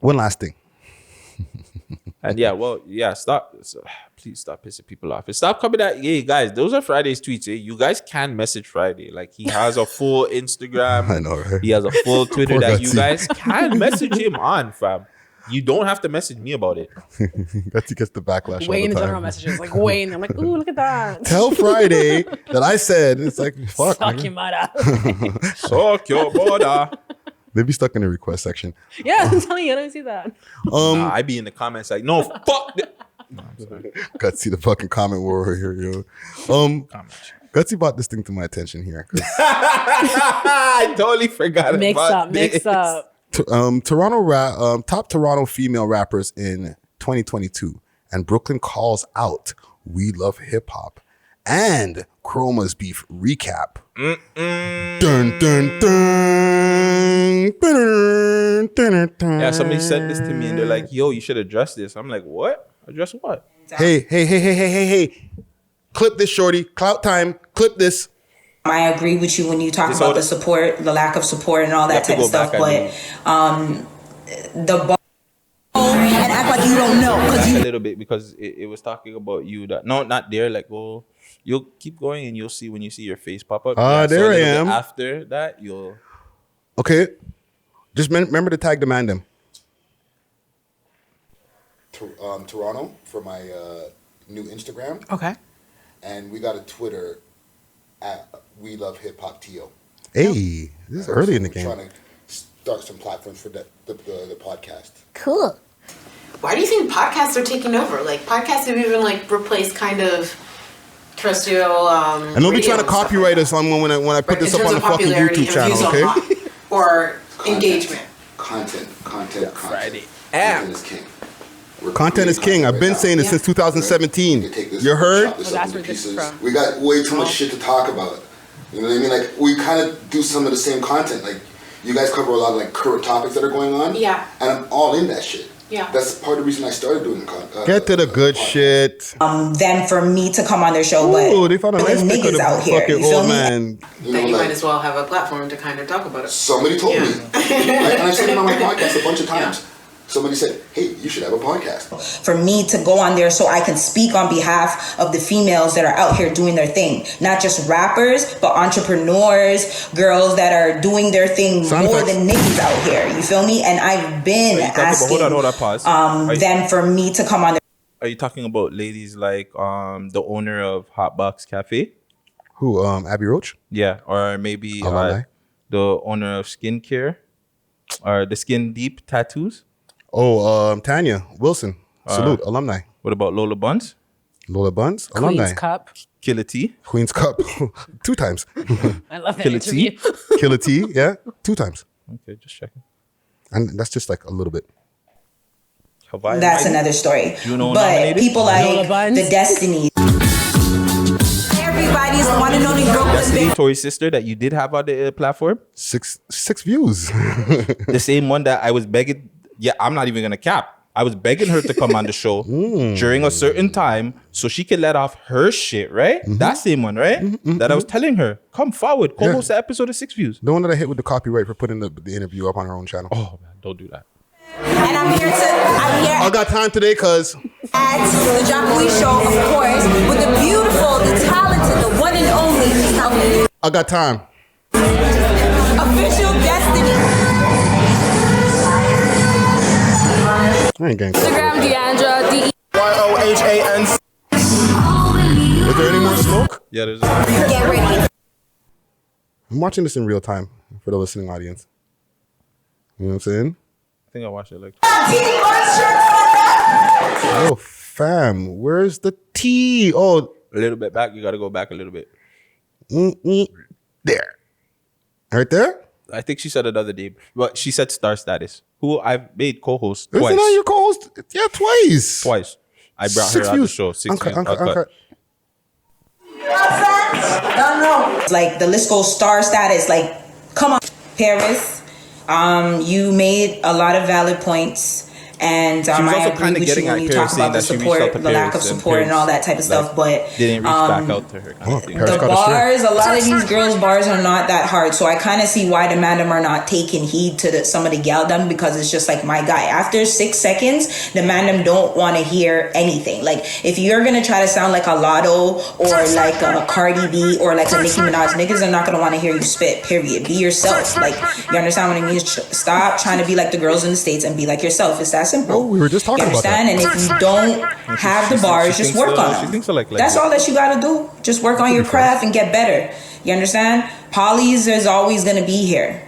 One last thing. And please stop pissing people off. And stop coming at, hey guys, those are Friday's tweets. Eh? You guys can message Friday. Like, he has a full Instagram. I know, right? He has a full Twitter that Gutsy. you guys can message him on, fam. You don't have to message me about it. Gutsy gets the backlash Wayne all in the general time. messages like Wayne. I'm like, ooh, look at that. Tell Friday that I said, it's like, fuck. Suck your mother. Suck your mother. They be stuck in the request section. Yeah, I'm telling you, I don't see that. I be in the comments like, no, fuck. No, I'm sorry. Gutsy, the fucking comment warrior, yo. Gutsy brought this thing to my attention here. I totally forgot Mix about up. Top Toronto female rappers in 2022, and Brooklyn calls out We Love Hip Hop and Chroma's beef recap. Dun, dun, dun. Yeah, somebody sent this to me and they're like, yo, you should address this. I'm like, what? Address what? Hey. Clip this, shorty. Clout time. Clip this. I agree with you when you talk about the support, the lack of support and all that type of stuff. But and act like you don't know. A little bit because it was talking about you. That no, not there. Like, oh, you'll keep going and you'll see when you see your face pop up. There I am. After that, you'll. Okay. Just remember to tag the mandem. Toronto for my new Instagram. Okay. And we got a Twitter at We Love Hip Hop TO. Hey, this is early in the game. Trying to start some platforms for the podcast. Cool. Why do you think podcasts are taking over? Like, podcasts have even like replaced kind of terrestrial. And they'll be trying to copyright us on when I put this up on the fucking YouTube channel, okay? Or engagement. Content. Friday. Content is king. Content is king. I've been saying it since 2017. You heard? Well, that's where this is from. We got way too much shit to talk about. You know what I mean? Like, we kind of do some of the same content. Like, you guys cover a lot of like current topics that are going on. Yeah. And I'm all in that shit. Yeah. That's part of the reason I started doing Get to the good shit. Than for me to come on their show. Ooh, they found a nice niggas picture out of here. fucking You feel old me? man. Then you might as well have a platform to kind of talk about it. Somebody told me. And I've said it on my podcast a bunch of times. Yeah. Somebody said, hey, you should have a podcast. For me to go on there so I can speak on behalf of the females that are out here doing their thing. Not just rappers, but entrepreneurs, girls that are doing their thing more than niggas out here. You feel me? And I've been asking hold on, pause. them for me to come on there. Are you talking about ladies like the owner of Hotbox Cafe? Who, Abby Roach? Yeah, or maybe the owner of Skincare or the Skin Deep Tattoos? Oh, Tanya Wilson. Salute, alumni. What about Lola Buns? Lola Buns, alumni. Queen's Cup. Killer T. Queen's Cup. 2 times. I love that Killer interview. T. Killer T, yeah. 2 times. Okay, just checking. And that's just like a little bit. That's another story. Juno but nominated? people like the Destiny. Everybody's one and only Brooklyn. Tori's sister that you did have on the platform? 6 views. The same one that I was begging. Yeah, I'm not even gonna cap. I was begging her to come on the show during a certain time so she could let off her shit, right? That same one, right? That I was telling her, come forward, co-host the episode of 6 Views. The one that I hit with the copyright for putting the interview up on her own channel. Oh man, don't do that. And I'm here I got time today, cuz. at the Jacqueline Show, of course, with the beautiful, the talented, the one and only I got time. Official Destiny. I ain't getting Instagram, Deandra, WLHH. Is there any more smoke? Yeah, there's. Get ready. I'm watching this in real time for the listening audience. You know what I'm saying? I think I watched it like. Oh, fam, where's the tea? Oh, A little bit back. You got to go back a little bit. there. Right there? I think she said another name, but she said Star Status, who I've made co-host twice. Isn't that your co-host? Yeah, twice. Twice. I brought 6 her on the views. show. 6 Uncut, views. uncut. Like the list goes star status. Like, come on, Paris. You made a lot of valid points, And She was I also agree kinda with getting you when at you Paris, talk saying about the that she reached support, out to the lack of Paris, and support and all that type of Paris, stuff. But didn't reach back out to her. Kind of thing. Paris the got a strip. bars, a lot of these girls' bars are not that hard. So I kind of see why the madam are not taking heed to some of the gal them, because it's just like, my guy, after 6 seconds, the madam don't want to hear anything. Like, if you're going to try to sound like a Lotto or like a Cardi B or like a Nicki Minaj, niggas are not going to want to hear you spit, period. Be yourself. Like, you understand what I mean? Stop trying to be like the girls in the States and be like yourself. It's that simple. Oh, we were just talking you about that. understand? And if you don't have the bars, just work on them. She thinks so, like That's that. all that you got to do. Just work on your craft and get better. You understand? Polys is always going to be here.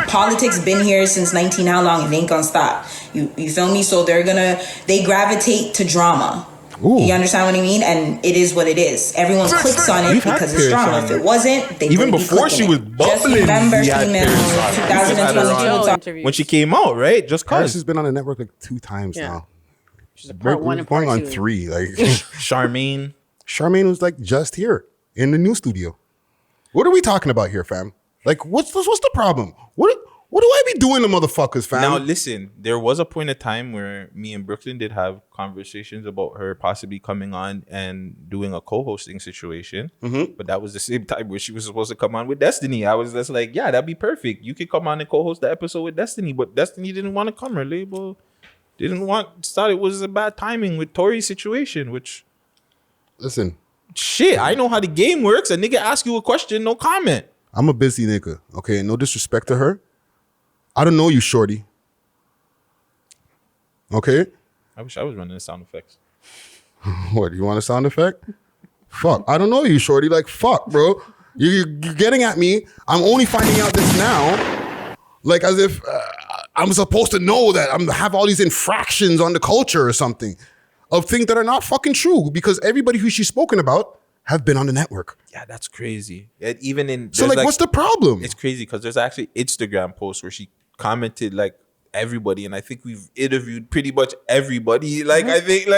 Politics been here since 19 how long? It ain't gonna stop. You feel me? So they gravitate to drama. Ooh. You understand what I mean? And it is what it is. Everyone clicks on it because it's drama. If it wasn't, they even wouldn't be before she clicking was it. Just bubbling, remember, we had female, Paris on. 2022. When she came out, right? Just Paris cause has been on the network like 2 times Yeah. now. She's a part We're 1 and going part on 2. 3. Like Charmaine. Charmaine was like just here in the new studio. What are we talking about here, fam? Like, what's the problem? What do I be doing to motherfuckers, fam? Now listen, there was a point of time where me and Brooklyn did have conversations about her possibly coming on and doing a co-hosting situation. But that was the same time where she was supposed to come on with Destiny. I was just like, yeah, that'd be perfect. You could come on and co-host the episode with Destiny, but Destiny didn't want to come. Her label thought it was a bad timing with Tori's situation, which Listen, shit, I know how the game works. A nigga ask you a question, no comment. I'm a busy nigga, okay? No disrespect to her. I don't know you, shorty. Okay? I wish I was running the sound effects. What, you want a sound effect? Fuck, I don't know you, shorty. Like, fuck, bro. You're getting at me. I'm only finding out this now. Like, as if I'm supposed to know that I'm have all these infractions on the culture or something of things that are not fucking true, because everybody who she's spoken about have been on the network. Yeah, that's crazy. Even in So, like, what's the problem? It's crazy because there's actually Instagram posts where she commented like everybody, and I think we've interviewed pretty much everybody. Like I think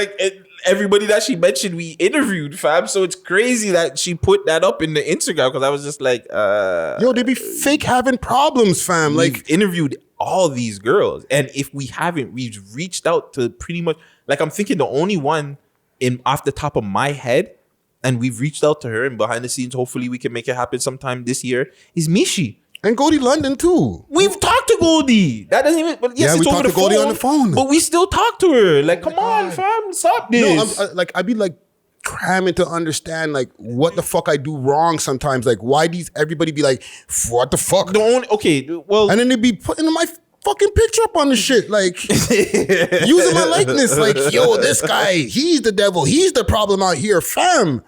everybody that she mentioned we interviewed, fam. So it's crazy that she put that up in the Instagram, because I was just like, Yo, they be fake having problems, fam. we've Like, interviewed all these girls, and if we haven't, we've reached out to pretty much, like, I'm thinking the only one in off the top of my head, and we've reached out to her, and behind the scenes, hopefully we can make it happen sometime this year, is Mishi. and Goldie London too. We've talked to Goldie. That doesn't even. But yes, Yeah, we it's over talked the to Goldie phone, on the phone. But we still talk to her. Like, come on, fam, stop this. No, I'd be like cramming to understand like what the fuck I do wrong sometimes. Like, why everybody be like, what the fuck? Well, And then they be putting my fucking picture up on the shit, like using my likeness. Like, yo, this guy, he's the devil. He's the problem out here, fam.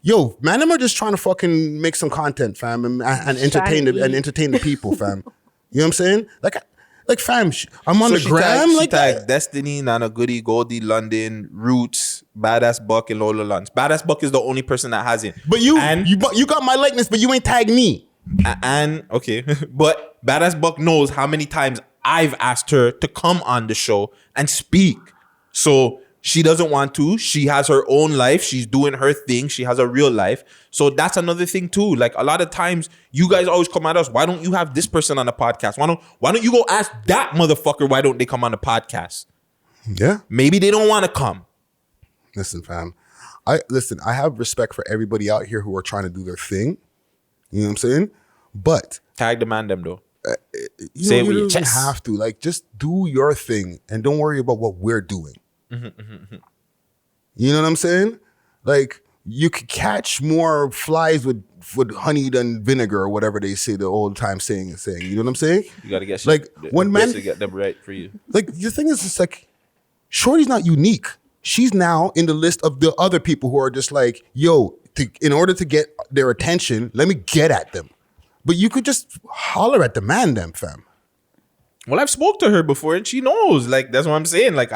Yo, man, I'm just trying to fucking make some content, fam, and entertain the people, fam. You know what I'm saying? Like, fam, I'm on the gram. She like tagged Destiny, Nana Goody, Goldie London, Roots, Badass Buck, and Lola Luns. Badass Buck is the only person that hasn't. But you got my likeness, but you ain't tagged me. And okay, but Badass Buck knows how many times I've asked her to come on the show and speak. So she doesn't want to. She has her own life. She's doing her thing. She has a real life. So that's another thing too. Like, a lot of times you guys always come at us. Why don't you have this person on the podcast? Why don't you go ask that motherfucker? Why don't they come on the podcast? Yeah. Maybe they don't want to come. Listen, fam. I have respect for everybody out here who are trying to do their thing. You know what I'm saying? But Tag the man them though. you Say it with don't your even chest. have to. Like, just do your thing and don't worry about what we're doing. You know what I'm saying? Like, you could catch more flies with honey than vinegar, or whatever they say, the old time saying. You know what I'm saying? You gotta get like when men to get them right for you. Like, the thing is, it's like, Shorty's not unique. She's now in the list of the other people who are just like, yo, in order to get their attention, let me get at them. But you could just holler at the man, them, fam. Well, I've spoke to her before and she knows. Like, that's what I'm saying. Like,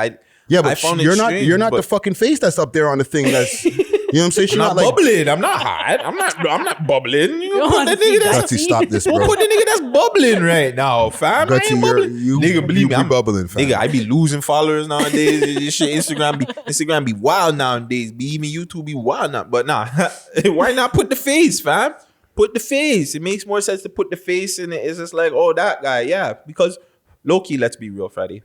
but found it you're strange, not but the fucking face that's up there on the thing that's, you know what I'm saying? She's I'm not not like, bubbling. I'm not hot. I'm not bubbling. You Don't put wanna that see nigga that's Gutsy, stop this, bro. We'll put the nigga that's bubbling right now, fam. I Gutsy, ain't bubbling. Nigga, believe you me, be I'm bubbling, fam. Nigga, I be losing followers nowadays. This shit, Instagram be wild nowadays. Even YouTube be wild now. But nah, why not put the face, fam? Put the face. It makes more sense to put the face in it. It's just like, oh, that guy, yeah. Because low-key, let's be real, Friday.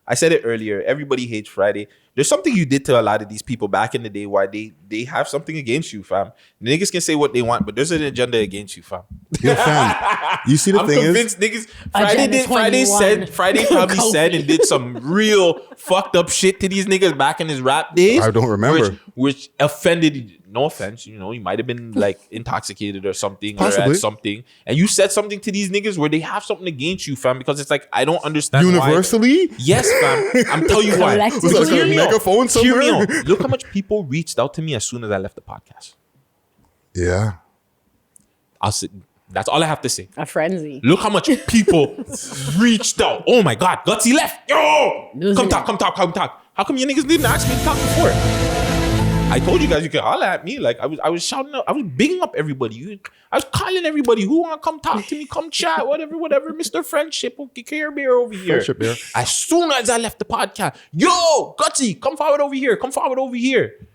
I said it earlier. Everybody hates Friday. There's something you did to a lot of these people back in the day why they have something against you, fam. Niggas can say what they want, but there's an agenda against you, fam. Yo, fam, you see the thing is, niggas. Agenda 21. Friday probably said and did some real fucked up shit to these niggas back in his rap days. I don't remember. Which offended. No offense, you know, you might have been like intoxicated or something, Possibly. or at something, and you said something to these niggas where they have something against you, fam. Because it's like I don't understand. Universally? Why. Yes, fam. I'm telling you why. Collectively. Was it like Hear a me out. megaphone Hear me somewhere? out. Look how much people reached out to me as soon as I left the podcast. Yeah. I'll sit. That's all I have to say. A frenzy. Look how much people reached out. Oh my God, Guttzy left. Yo, Losing come talk. How come you niggas didn't ask me to talk before? I told you guys you could holler at me. Like I was shouting out, I was bigging up everybody. I was calling everybody who want to come talk to me, come chat, whatever. Mr. Friendship, okay, care beer over here. Friendship beer. As soon as I left the podcast, yo, Guttzy, come forward over here.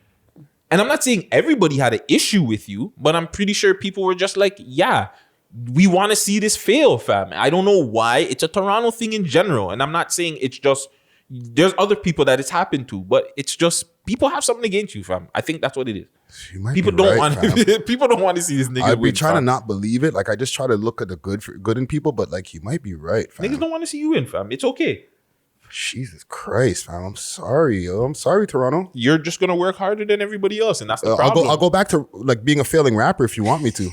And I'm not saying everybody had an issue with you, but I'm pretty sure people were just like, yeah, we want to see this fail, fam. I don't know why. It's a Toronto thing in general. And I'm not saying it's just, there's other people that it's happened to, but it's just, people have something against you, fam. I think that's what it is. You might People be don't right, want fam. people don't want to see this nigga I'd be win, trying to fam. not believe it. Like I just try to look at the good in people, but like you might be right, fam. Niggas don't want to see you win, fam. It's okay. Jesus Christ, fam. I'm sorry, yo. I'm sorry, Toronto. You're just gonna work harder than everybody else, and that's the problem. I'll go back to like being a failing rapper if you want me to.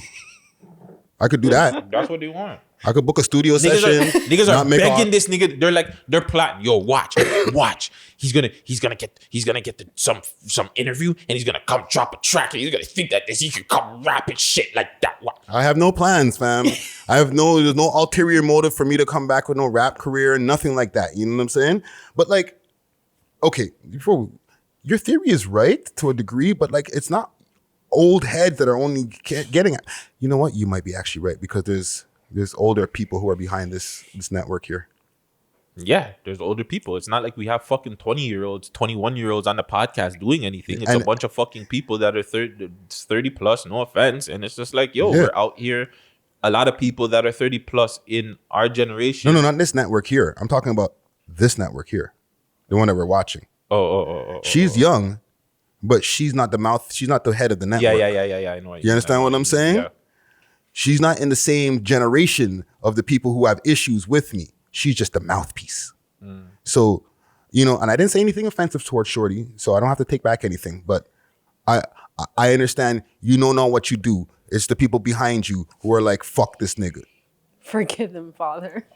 I could do that. That's what they want. I could book a studio session. Niggas are not make begging all- this nigga. They're plotting. Yo, watch. He's gonna get some interview, and he's gonna come drop a track, and he's gonna think that he can come rapping shit like that. What? I have no plans, fam. There's no ulterior motive for me to come back with no rap career, nothing like that. You know what I'm saying? But like, okay, your theory is right to a degree, but like it's not old heads that are only getting it. You know what? You might be actually right because there's older people who are behind this network here. Yeah, there's older people. It's not like we have fucking 20-year-olds, 21-year-olds on the podcast doing anything. It's And- a bunch of fucking people that are 30 plus, no offense. And it's just like, yo, Yeah. we're out here. A lot of people that are 30 plus in our generation. No, not this network here. I'm talking about this network here, the one that we're watching. She's young, but she's not the mouth. She's not the head of the network. Yeah. I know. You understand what I'm saying? Yeah. She's not in the same generation of the people who have issues with me. She's just a mouthpiece. So, you know, and I didn't say anything offensive towards Shorty, so I don't have to take back anything. But I understand you don't know what you do. It's the people behind you who are like, fuck this nigga. Forgive them, Father.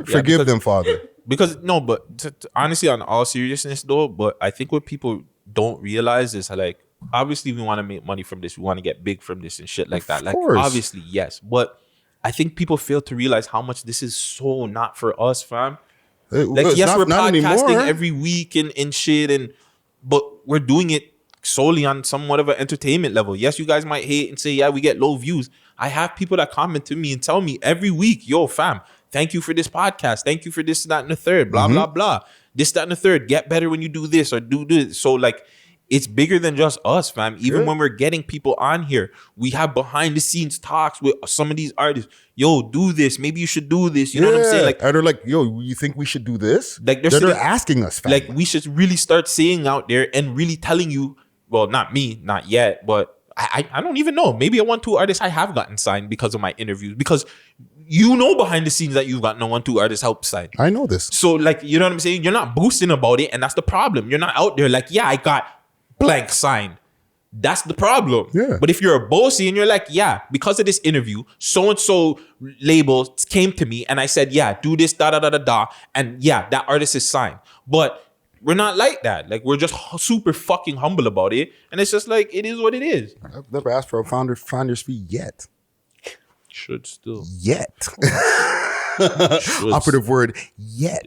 Forgive because- them, Father. Because no, but honestly, on all seriousness though, but I think what people don't realize is like, obviously we want to make money from this, we want to get big from this and shit like that. Like course. obviously, yes, but I think people fail to realize how much this is so not for us, fam. Like It's yes, not- we're not podcasting anymore. every week and shit, but we're doing it solely on somewhat of an entertainment level. Yes, you guys might hate and say, yeah, we get low views. I have people that comment to me and tell me every week, yo, fam, thank you for this podcast. Thank you for this, that, and the third. Blah, blah, blah. This, that, and the third. Get better when you do this or do this. So, like, it's bigger than just us, fam. Even when we're getting people on here, we have behind the scenes talks with some of these artists. Yo, do this. Maybe you should do this. You know what I'm saying? Like, and they're like, yo, you think we should do this? Like, they're asking us, fam. like we should really start saying out there and really telling you, well, not me, not yet, but I don't even know. Maybe a 1-2 artist I have gotten signed because of my interviews, because you know behind the scenes that you've gotten a 1-2 artist help sign. I know this. So like, you know what I'm saying? You're not boosting about it, and that's the problem. You're not out there like, yeah, I got blank signed. That's the problem. Yeah. But if you're a bossy and you're like, yeah, because of this interview, so-and-so label came to me and I said, yeah, do this, da-da-da-da-da, and yeah, that artist is signed. But we're not like that. Like, we're just super fucking humble about it. And it's just like, it is what it is. I've never asked for a founder's fee yet. Should still. Yet. Should Operative word, yet.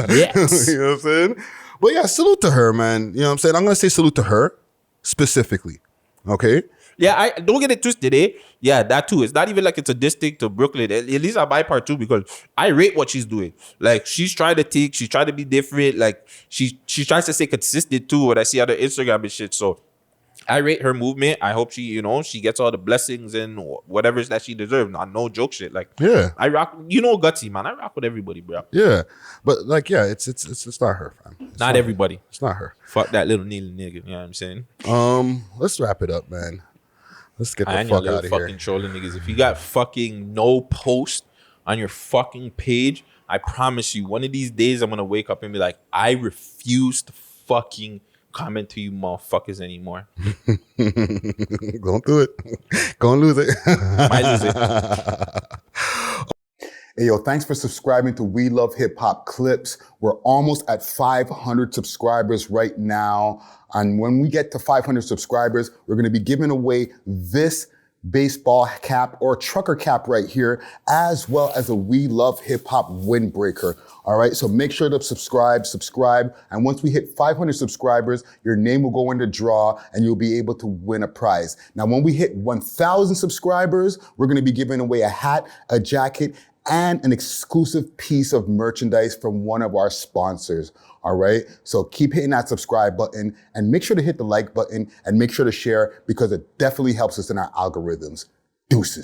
Yes. You know what I'm saying? But yeah, salute to her, man. You know what I'm saying? I'm going to say salute to her specifically. Okay? Yeah, I don't get it twisted, eh? Yeah, that too. It's not even like it's a district to Brooklyn. At least I buy part two because I rate what she's doing. Like, she's trying to take, she's trying to be different. Like, she tries to stay consistent too. What I see on her Instagram and shit. So I rate her movement. I hope she, she gets all the blessings and whatever that she deserves. Not no joke shit. Like, Yeah. I rock. Gutsy, man. I rock with everybody, bro. Yeah. But like, yeah, it's not her, fam. It's Not everybody. Her. It's not her. Fuck that little needle nigga. You know what I'm saying? Let's wrap it up, man. Let's get the And fuck your out little of fucking here. trolling niggas. If you got fucking no post on your fucking page, I promise you, one of these days I'm gonna wake up and be like, I refuse to fucking comment to you motherfuckers anymore. Don't do it. Gonna lose it. Might lose it. Hey, yo, thanks for subscribing to We Love Hip Hop Clips. We're almost at 500 subscribers right now. And when we get to 500 subscribers, we're going to be giving away this baseball cap or trucker cap right here, as well as a We Love Hip Hop windbreaker. All right, so make sure to subscribe. And once we hit 500 subscribers, your name will go in the draw and you'll be able to win a prize. Now, when we hit 1,000 subscribers, we're going to be giving away a hat, a jacket, and an exclusive piece of merchandise from one of our sponsors. All right, so keep hitting that subscribe button and make sure to hit the like button and make sure to share because it definitely helps us in our algorithms. Deuces.